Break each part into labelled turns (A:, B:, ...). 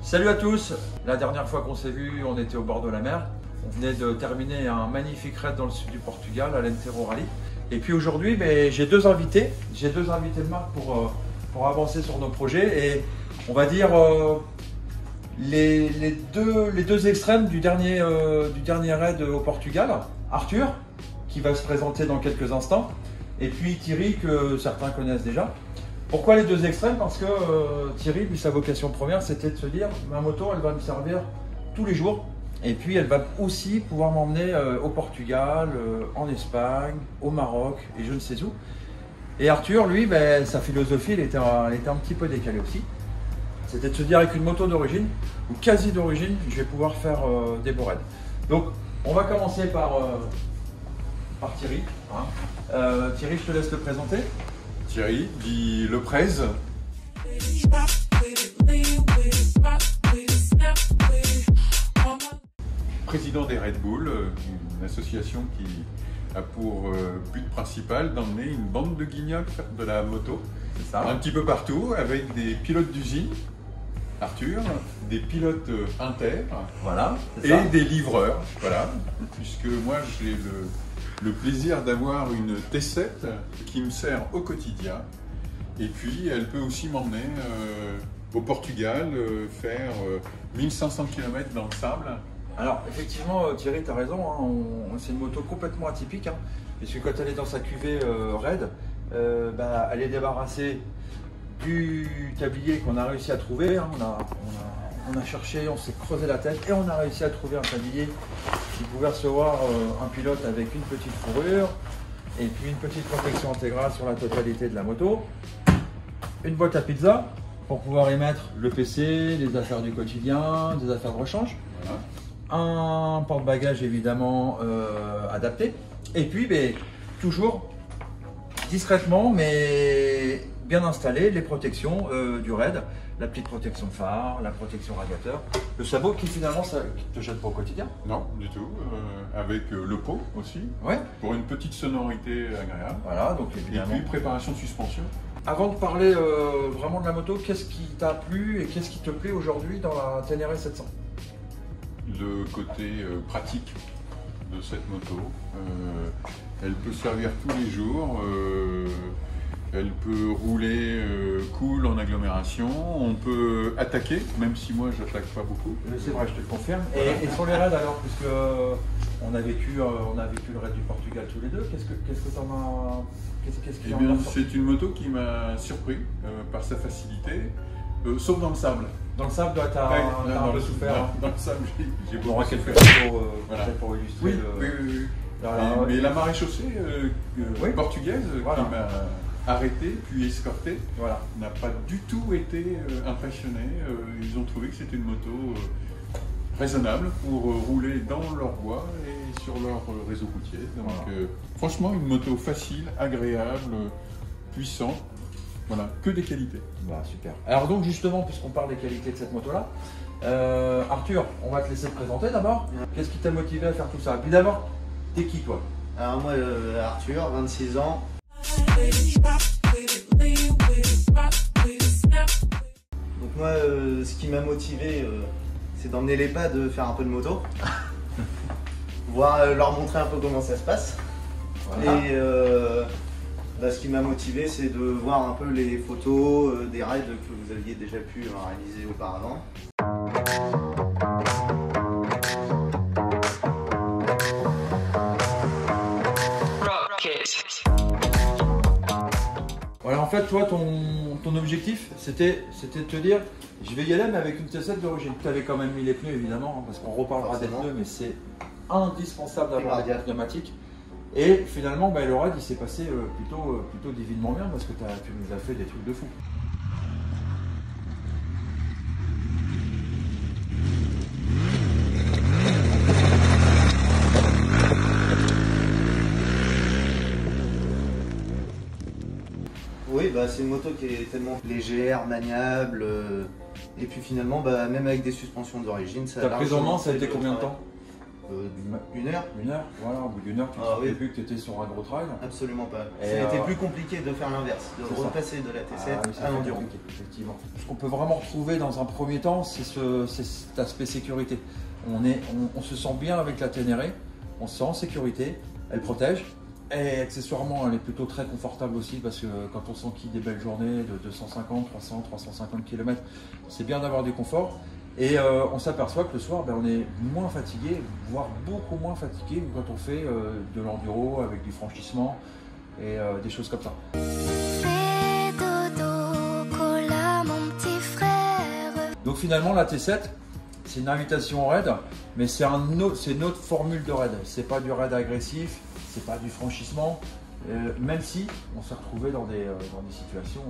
A: Salut à tous. La dernière fois qu'on s'est vu, on était au bord de la mer. On venait de terminer un magnifique raid dans le sud du Portugal, à l'Enterro Rally. Et puis aujourd'hui, j'ai deux invités. J'ai deux invités de marque pour avancer sur nos projets. Et on va dire les deux extrêmes du dernier raid au Portugal. Arthur, qui va se présenter dans quelques instants. Et puis Thierry, que certains connaissent déjà. Pourquoi les deux extrêmes? Parce que Thierry, lui, sa vocation première, c'était de se dire ma moto, elle va me servir tous les jours. Et puis, elle va aussi pouvoir m'emmener au Portugal, en Espagne, au Maroc et je ne sais où. Et Arthur, lui, sa philosophie, elle était un petit peu décalée aussi. C'était de se dire avec une moto d'origine, ou quasi d'origine, je vais pouvoir faire des beaux raids. Donc, on va commencer par Thierry. Hein. Thierry, je te laisse te présenter.
B: Thierry, dit Leprez. Président des Red Bull, une association qui a pour but principal d'emmener une bande de guignols faire de la moto.
A: C'est ça.
B: Un petit peu partout, avec des pilotes d'usine, Arthur, des pilotes inter,
A: Voilà,
B: et
A: ça.
B: des livreurs. Voilà, puisque moi j'ai le plaisir d'avoir une T7 qui me sert au quotidien. Et puis elle peut aussi m'emmener au Portugal, faire 1500 km dans le sable.
A: Alors effectivement Thierry, tu as raison, hein, c'est une moto complètement atypique, hein, puisque quand elle est dans sa cuvée raid, elle est débarrassée du tablier qu'on a réussi à trouver. Hein, on a cherché, on s'est creusé la tête et on a réussi à trouver un tablier qui pouvait recevoir un pilote avec une petite fourrure et puis une petite protection intégrale sur la totalité de la moto. Une boîte à pizza pour pouvoir y mettre le PC, les affaires du quotidien, des affaires de rechange.
B: Voilà.
A: Un porte-bagages évidemment adapté. Et puis toujours discrètement mais bien installé, les protections du raid, la petite protection phare, la protection radiateur, le sabot qui finalement ne te jette pas au quotidien.
B: Non, du tout. Avec le pot aussi,
A: Ouais.
B: pour une petite sonorité agréable.
A: Voilà, donc
B: Et
A: évidemment.
B: puis préparation de suspension.
A: Avant de parler vraiment de la moto, qu'est-ce qui t'a plu et qu'est-ce qui te plaît aujourd'hui dans la Ténéré 700?
B: Le côté pratique de cette moto. Elle peut servir tous les jours. Elle peut rouler cool en agglomération. On peut attaquer, même si moi j'attaque pas beaucoup.
A: C'est vrai, je te le confirme. Et sur les raids alors, puisque on a vécu le raid du Portugal tous les deux, qu'est-ce que t'en as, qu'est-ce
B: Eh
A: qui en
B: bien,
A: a sorti?
B: c'est une moto qui m'a surpris par sa facilité, sauf dans le sable.
A: Dans le sable, t'as un peu souffert. Hein.
B: Dans le sable, j'ai
A: On
B: beaucoup
A: aura quelques
B: souffert.
A: photos
B: Voilà.
A: peut-être pour illustrer.
B: Oui,
A: le...
B: oui, oui, oui.
A: Voilà.
B: Mais la marée chaussée
A: Oui.
B: portugaise
A: Voilà.
B: qui m'a arrêté puis escorté
A: Voilà.
B: n'a pas du tout été impressionné. Ils ont trouvé que c'était une moto raisonnable pour rouler dans leur bois et sur leur réseau routier. Donc
A: Voilà.
B: franchement, une moto facile, agréable, puissante. Voilà, que des qualités.
A: Bah, super. Alors donc justement, puisqu'on parle des qualités de cette moto-là, Arthur, on va te laisser te présenter d'abord. Qu'est-ce qui t'a motivé à faire tout ça? Et puis d'abord, t'es qui toi?
C: Alors moi, Arthur, 26 ans. Donc moi, ce qui m'a motivé, c'est d'emmener les pads, de faire un peu de moto. Voir, leur montrer un peu comment ça se passe.
A: Voilà.
C: Et ce qui m'a motivé, c'est de voir un peu les photos des raids que vous aviez déjà pu réaliser auparavant.
A: Voilà, en fait, toi, ton objectif, c'était de te dire, je vais y aller, mais avec une T7 d'origine. Tu avais quand même mis les pneus, évidemment, hein, parce qu'on reparlera des
C: Forcément.
A: pneus, mais c'est indispensable d'avoir des
C: Radiateur.
A: pneumatiques. Et finalement, le raid, il s'est passé plutôt divinement bien, parce que tu nous as fait des trucs de fou.
C: Oui, c'est une moto qui est tellement légère, maniable, et puis finalement, même avec des suspensions d'origine, ça a
A: Ta prise en main,
C: largement
A: ça a été
C: fait le
A: combien de
C: travail.
A: temps?
C: 1 heure.
A: 1 heure, voilà, au bout d'1 heure, tu ne savais plus que tu étais sur un gros trail.
C: Absolument pas.
A: Et
C: Ça a été plus compliqué de faire l'inverse, de repasser de la T7 à l'enduro.
A: Effectivement. Ce qu'on peut vraiment retrouver dans un premier temps, c'est cet aspect sécurité. On se sent bien avec la Ténéré, on se sent en sécurité, elle protège. Et accessoirement, elle est plutôt très confortable aussi parce que quand on s'enquille des belles journées de 250, 300, 350 km, c'est bien d'avoir du confort. Et on s'aperçoit que le soir, on est moins fatigué, voire beaucoup moins fatigué que quand on fait de l'enduro avec du franchissement et des choses comme ça. Donc finalement, la T7, c'est une invitation au raid, mais c'est une autre formule de raid. C'est pas du raid agressif, c'est pas du franchissement, même si on s'est retrouvé dans des situations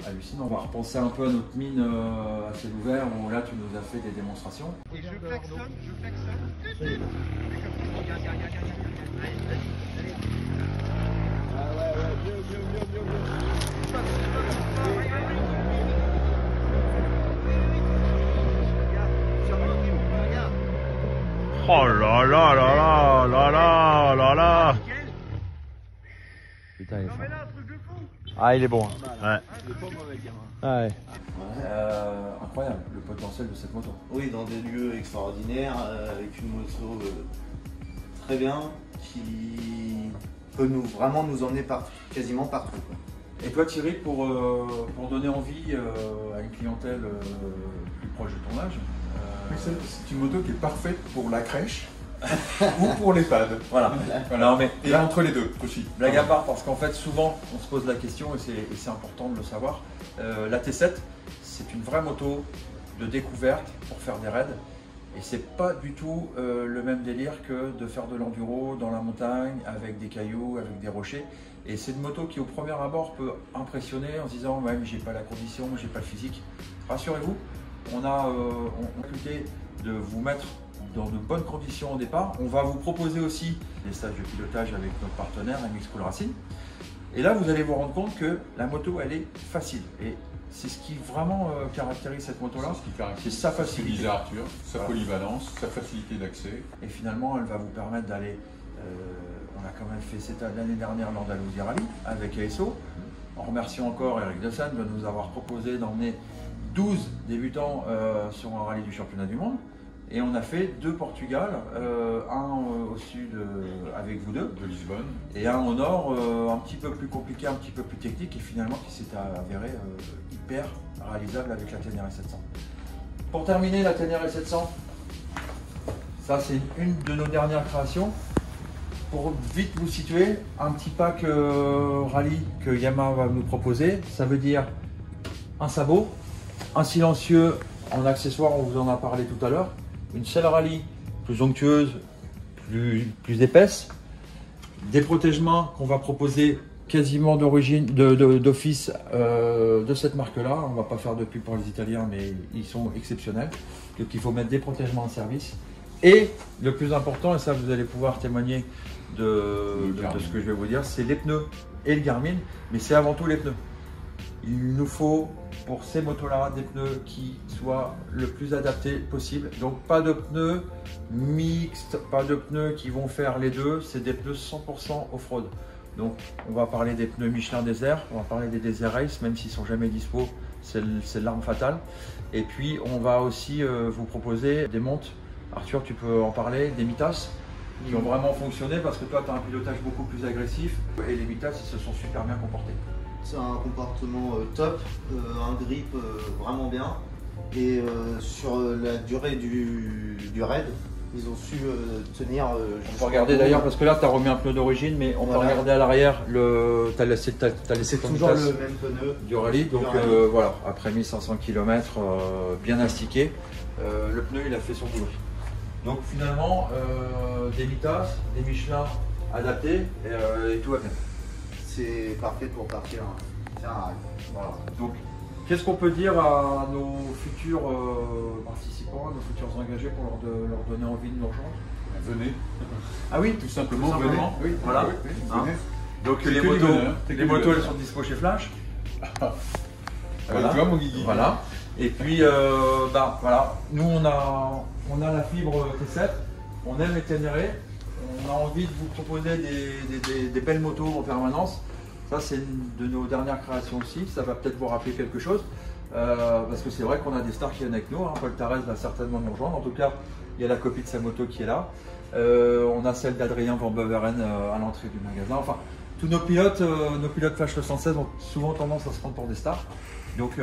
A: hallucinantes. On va repenser un peu à notre mine à ciel ouvert où là tu nous as fait des démonstrations.
D: Et je klaxonne.
E: Oh là là là là là là là là. Putain, il est fort. Ah, il est bon. Ouais. Ouais.
A: Incroyable le potentiel de cette moto.
C: Oui, dans des lieux extraordinaires, avec une moto très bien, qui peut vraiment nous emmener quasiment partout, quoi.
A: Et toi Thierry, pour donner envie à une clientèle plus proche de ton âge,
B: C'est une moto qui est parfaite pour la crèche ou pour l'EHPAD.
A: Voilà.
B: Non, mais et là, entre les deux aussi.
A: Blague à part, parce qu'en fait souvent on se pose la question et c'est important de le savoir. La T7, c'est une vraie moto de découverte pour faire des raids. Et c'est pas du tout le même délire que de faire de l'enduro dans la montagne avec des cailloux, avec des rochers. Et c'est une moto qui au premier abord peut impressionner en se disant ouais, mais j'ai pas la condition, j'ai pas le physique. Rassurez-vous, on a l'opportunité de vous mettre dans de bonnes conditions au départ. On va vous proposer aussi des stages de pilotage avec notre partenaire MX Cool Racing. Et là, vous allez vous rendre compte que la moto, elle est facile. Et c'est ce qui vraiment caractérise cette moto-là. C'est sa facilité.
B: Disait Arthur, sa polyvalence, sa facilité d'accès.
A: Et finalement, elle va vous permettre d'aller. On a quand même fait cette l'année dernière l'Andalousie Rally avec ASO. On remercie encore Eric Dessan de nous avoir proposé d'emmener 12 débutants sur un rallye du championnat du monde. Et on a fait 2 Portugal, un au sud avec vous deux,
B: De Lisbonne.
A: et un au nord un petit peu plus compliqué, un petit peu plus technique, et finalement qui s'est avéré hyper réalisable avec la Ténéré 700. Pour terminer, la Ténéré 700, ça c'est une de nos dernières créations. Pour vite vous situer, un petit pack rallye que Yamaha va nous proposer, ça veut dire un sabot, un silencieux en accessoire, on vous en a parlé tout à l'heure, une selle rallye plus onctueuse, plus épaisse, des protège-mains qu'on va proposer quasiment d'origine, d'office de cette marque-là. On ne va pas faire de pub pour les Italiens, mais ils sont exceptionnels. Donc il faut mettre des protège-mains en service. Et le plus important, et ça vous allez pouvoir témoigner de ce que je vais vous dire, c'est les pneus et le Garmin, mais c'est avant tout les pneus. Il nous faut pour ces motos-là des pneus qui soient le plus adaptés possible. Donc pas de pneus mixtes, pas de pneus qui vont faire les deux, c'est des pneus 100% off-road. Donc on va parler des pneus Michelin Desert, on va parler des Desert Race, même s'ils sont jamais dispo, c'est l'arme fatale. Et puis on va aussi vous proposer des montes, Arthur tu peux en parler, des Mitas, qui ont vraiment fonctionné parce que toi tu as un pilotage beaucoup plus agressif et les Mitas ils se sont super bien comportés.
C: C'est un comportement top, un grip vraiment bien, et sur la durée du raid, ils ont su tenir.
A: On peut regarder d'ailleurs parce que là tu as remis un pneu d'origine, mais on peut regarder à l'arrière, tu as laissé ton
C: toujours
A: Mitas
C: le même pneu
A: du rallye, donc voilà, après 1500 km bien astiqué, le pneu il a fait son boulot. Donc finalement, des Mitas, des Michelin adaptés et tout va bien.
C: C'est parfait pour partir faire un ride.
A: Voilà. Donc, qu'est-ce qu'on peut dire à nos futurs participants, à nos futurs engagés pour leur donner envie de nous rejoindre?
B: Venez.
A: Ah oui,
B: Tout simplement, venez.
A: Oui, voilà.
B: Oui,
A: Hein.
B: venez.
A: Donc
B: C'est
A: les
B: que du
A: motos,
B: bonheur, c'est que
A: les
B: du
A: motos
B: bonheur.
A: elles sont dispo chez Flash.
B: Avec toi, mon Guigui.
A: Voilà. Et puis voilà, nous on a la fibre T7 on aime les Ténéré, on a envie de vous proposer des belles motos en permanence. Ça, c'est une de nos dernières créations aussi, ça va peut-être vous rappeler quelque chose. Parce que c'est vrai qu'on a des stars qui viennent avec nous, hein. Paul Tarès va certainement nous rejoindre. En tout cas, il y a la copie de sa moto qui est là. On a celle d'Adrien Van Beveren à l'entrée du magasin. Enfin, tous nos pilotes Flash 116 ont souvent tendance à se prendre pour des stars. Donc,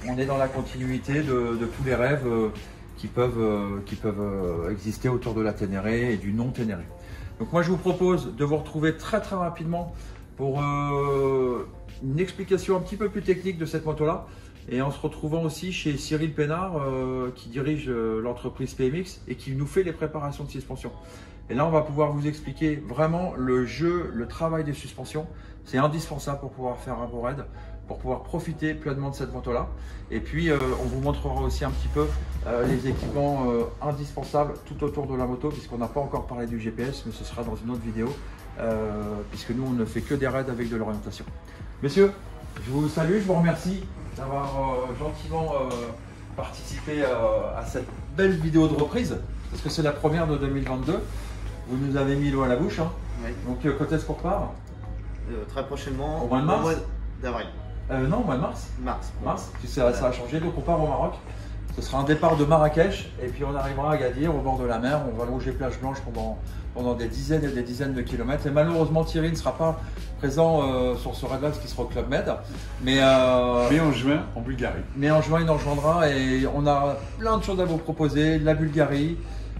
A: on est dans la continuité de tous les rêves qui peuvent exister autour de la Ténéré et du non Ténéré. Donc, moi, je vous propose de vous retrouver très rapidement pour une explication un petit peu plus technique de cette moto-là. Et en se retrouvant aussi chez Cyril Pénard qui dirige l'entreprise PMX et qui nous fait les préparations de suspension. Et là, on va pouvoir vous expliquer vraiment le jeu, le travail des suspensions. C'est indispensable pour pouvoir faire un beau raid, pour pouvoir profiter pleinement de cette moto-là. Et puis, on vous montrera aussi un petit peu les équipements indispensables tout autour de la moto, puisqu'on n'a pas encore parlé du GPS, mais ce sera dans une autre vidéo, puisque nous, on ne fait que des raids avec de l'orientation. Messieurs, je vous salue, je vous remercie d'avoir gentiment participé à cette belle vidéo de reprise, parce que c'est la première de 2022. Vous nous avez mis l'eau à la bouche, hein.
C: Oui.
A: Donc quand est-ce qu'on repart?
C: Très prochainement.
A: Au mois de mars?
C: Au mois d'avril.
A: Non, au mois de mars.
C: Mars.
A: Tu sais, ça a changé, donc on part au Maroc. Ce sera un départ de Marrakech, et puis on arrivera à Agadir, au bord de la mer. On va longer plage blanche pendant des dizaines et des dizaines de kilomètres. Et malheureusement, Thierry ne sera pas présent sur ce raid-là, parce qu'il sera au Club Med. Mais
B: en juin, en Bulgarie.
A: Mais en juin, il nous rejoindra, et on a plein de choses à vous proposer. La Bulgarie,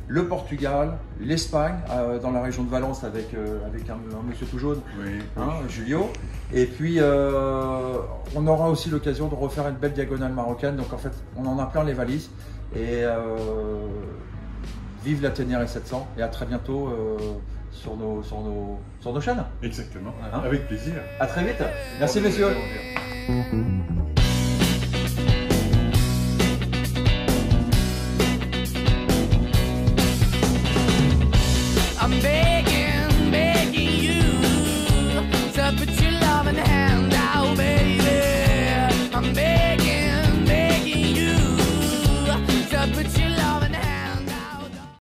A: le Portugal, l'Espagne, dans la région de Valence avec un monsieur tout jaune,
B: Oui.
A: hein, Julio. Et puis on aura aussi l'occasion de refaire une belle diagonale marocaine. Donc en fait, on en a plein les valises. Et vive la Ténéré 700 et à très bientôt sur nos chaînes.
B: Exactement.
A: Hein?
B: Avec plaisir.
A: À très vite. Merci messieurs.